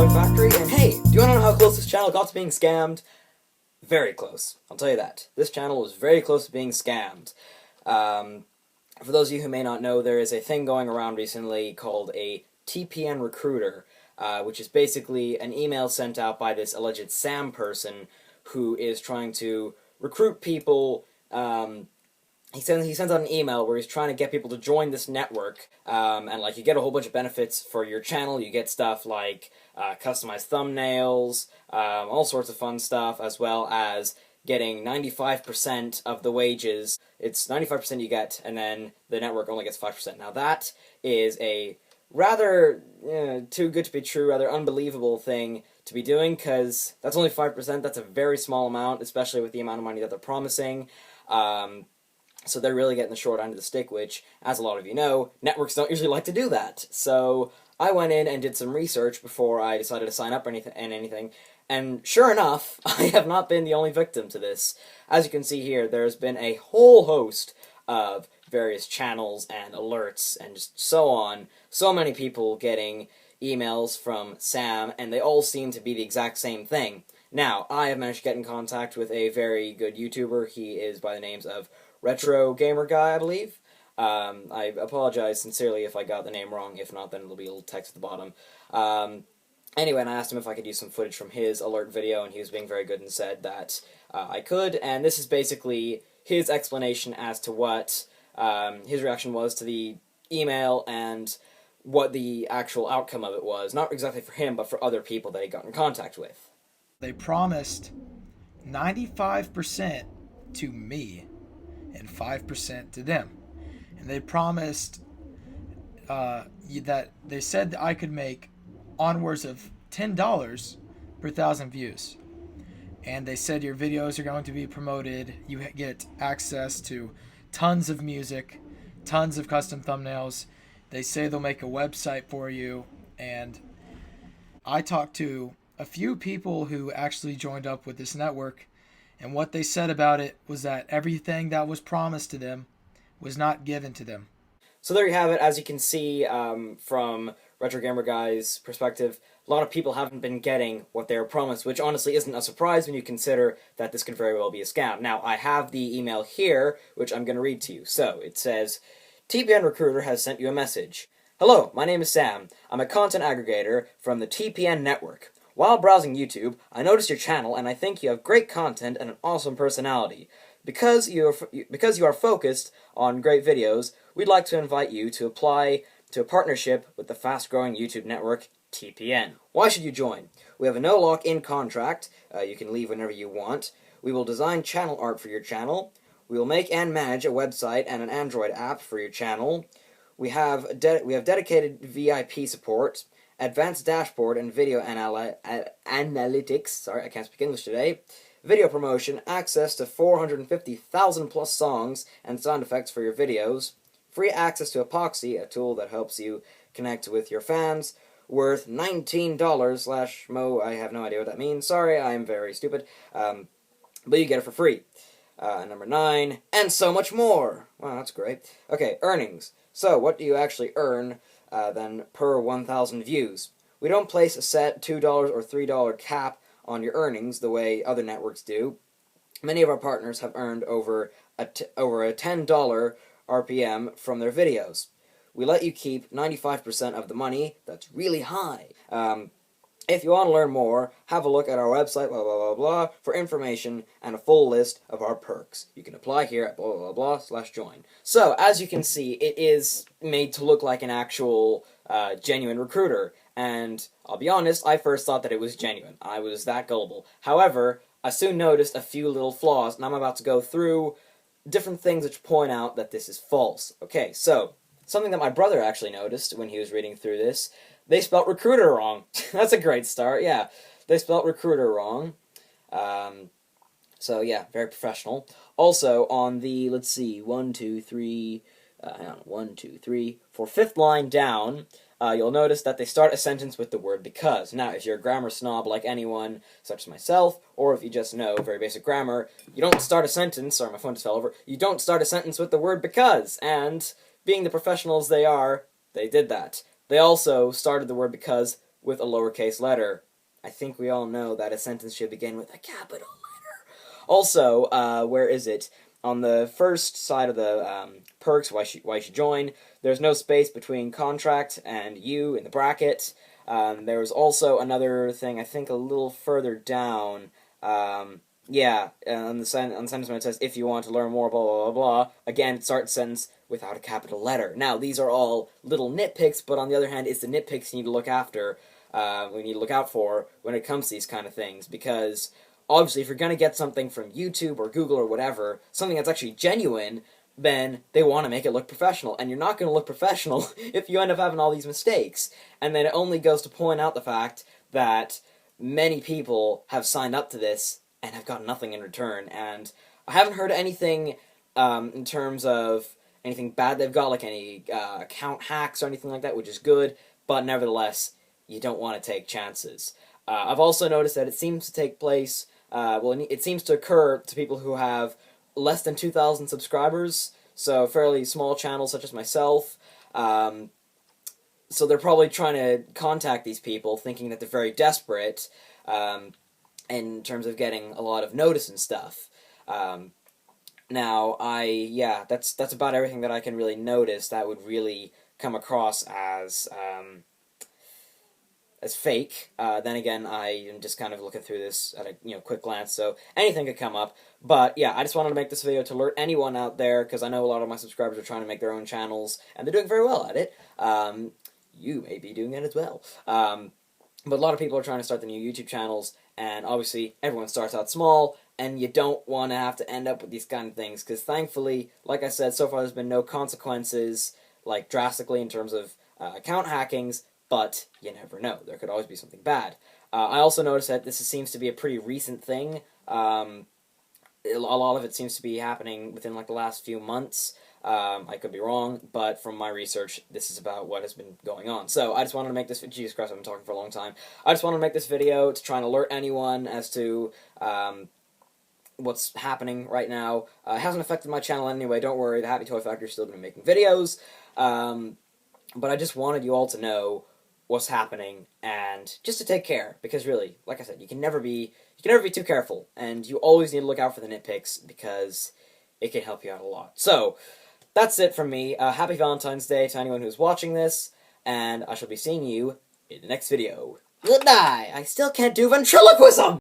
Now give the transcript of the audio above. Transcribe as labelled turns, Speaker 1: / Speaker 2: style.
Speaker 1: toy factory, and hey, do you want to know how close this channel got to being scammed? Very close, I'll tell you that. This channel was very close to being scammed. For those of you who may not know, there is a thing going around recently called a TPN Recruiter, which is basically an email sent out by this alleged Sam person who is trying to recruit people. He sends out an email where he's trying to get people to join this network, and like you get a whole bunch of benefits for your channel. You get stuff like customized thumbnails, all sorts of fun stuff, as well as getting 95% of the wages. It's 95% you get, and then the network only gets 5%. Now that is a rather too good to be true, rather unbelievable thing to be doing, because that's only 5%. That's a very small amount, especially with the amount of money that they're promising. So they're really getting the short end of the stick, which, as a lot of you know, networks don't usually like to do that. So I went in and did some research before I decided to sign up or anything, and sure enough, I have not been the only victim to this. As you can see here, there's been a whole host of various channels and alerts and just so on. So many people getting emails from Sam, and they all seem to be the exact same thing. Now, I have managed to get in contact with a very good YouTuber. He is by the names of Retro Gamer Guy, I believe. I apologize sincerely if I got the name wrong. If not, then it'll be a little text at the bottom. Anyway, and I asked him if I could use some footage from his alert video, and he was being very good and said that I could, and this is basically his explanation as to what his reaction was to the email and what the actual outcome of it was. Not exactly for him, but for other people that he got in contact with.
Speaker 2: They promised 95% to me and 5% to them. And they promised that they said that I could make onwards of $10 per 1,000 views. And they said your videos are going to be promoted. You get access to tons of music, tons of custom thumbnails. They say they'll make a website for you. And I talked to a few people who actually joined up with this network, and what they said about it was that everything that was promised to them was not given to them.
Speaker 1: So there you have it. As you can see from Retro Gamer Guy's perspective, a lot of people haven't been getting what they were promised, which honestly isn't a surprise when you consider that this could very well be a scam. Now, I have the email here, which I'm going to read to you. So, it says, TPN Recruiter has sent you a message. Hello, my name is Sam. I'm a content aggregator from the TPN network. While browsing YouTube, I noticed your channel, and I think you have great content and an awesome personality. Because you are focused on great videos, we'd like to invite you to apply to a partnership with the fast-growing YouTube network, TPN. Why should you join? We have a no lock-in contract. You can leave whenever you want. We will design channel art for your channel. We will make and manage a website and an Android app for your channel. We have dedicated VIP support, advanced dashboard and video analytics. Sorry, I can't speak English today. Video promotion, access to 450,000 plus songs and sound effects for your videos. Free access to Epoxy, a tool that helps you connect with your fans. Worth $19/mo. I have no idea what that means. Sorry, I am very stupid. But you get it for free. Number 9, and so much more. Wow, that's great. Okay, earnings. So, what do you actually earn then per 1,000 views? We don't place a set $2 or $3 cap on your earnings the way other networks do. Many of our partners have earned over a $10 RPM from their videos. We let you keep 95% of the money. That's really high. If you want to learn more, have a look at our website, blah, blah, blah, blah, for information and a full list of our perks. You can apply here at blah, blah, blah, /join. So, as you can see, it is made to look like an actual genuine recruiter. And I'll be honest, I first thought that it was genuine. I was that gullible. However, I soon noticed a few little flaws, and I'm about to go through different things which point out that this is false. Okay, so, something that my brother actually noticed when he was reading through this, they spelt recruiter wrong. That's a great start, yeah. They spelt recruiter wrong. So, yeah, very professional. Also, on the, let's see, 1, 2, 3, for fifth line down, you'll notice that they start a sentence with the word because. Now, if you're a grammar snob like anyone, such as myself, or if you just know very basic grammar, you don't start a sentence, sorry, my phone just fell over, you don't start a sentence with the word because, and being the professionals they are, they did that. They also started the word because with a lowercase letter. I think we all know that a sentence should begin with a capital letter. Also, where is it? On the first side of the perks, why you should join, there's no space between contract and you in the bracket. There was also another thing, I think a little further down. Yeah, on the sentence when it says, if you want to learn more, blah, blah, blah, blah, again, it starts the sentence without a capital letter. Now, these are all little nitpicks, but on the other hand, it's the nitpicks you need to look after, we need to look out for when it comes to these kind of things, because obviously, if you're going to get something from YouTube or Google or whatever, something that's actually genuine, then they want to make it look professional. And you're not going to look professional if you end up having all these mistakes. And then it only goes to point out the fact that many people have signed up to this and have got nothing in return. And I haven't heard anything in terms of anything bad they've got, like any account hacks or anything like that, which is good. But nevertheless, you don't want to take chances. I've also noticed that it seems to take place, it seems to occur to people who have less than 2,000 subscribers, so fairly small channels such as myself. So they're probably trying to contact these people, thinking that they're very desperate in terms of getting a lot of notice and stuff. Now, that's about everything that I can really notice that would really come across as fake. Then again, I am just kind of looking through this at a quick glance, so anything could come up. But yeah, I just wanted to make this video to alert anyone out there, because I know a lot of my subscribers are trying to make their own channels, and they're doing very well at it. You may be doing it as well. But a lot of people are trying to start the new YouTube channels, and obviously everyone starts out small, and you don't want to have to end up with these kind of things, because thankfully, like I said, so far there's been no consequences, like drastically in terms of account hackings, but you never know. There could always be something bad. I also noticed that this seems to be a pretty recent thing. A lot of it seems to be happening within like the last few months. I could be wrong, but from my research, this is about what has been going on. So I just wanted to make this. Jesus Christ, I've been talking for a long time. I just wanted to make this video to try and alert anyone as to what's happening right now. It hasn't affected my channel anyway. Don't worry, the Happy Toy Factory is still going to be making videos. But I just wanted you all to know what's happening, and just to take care, because really, like I said, you can never be too careful, and you always need to look out for the nitpicks, because it can help you out a lot. So, that's it from me. Happy Valentine's Day to anyone who's watching this, and I shall be seeing you in the next video. Good night! I still can't do ventriloquism!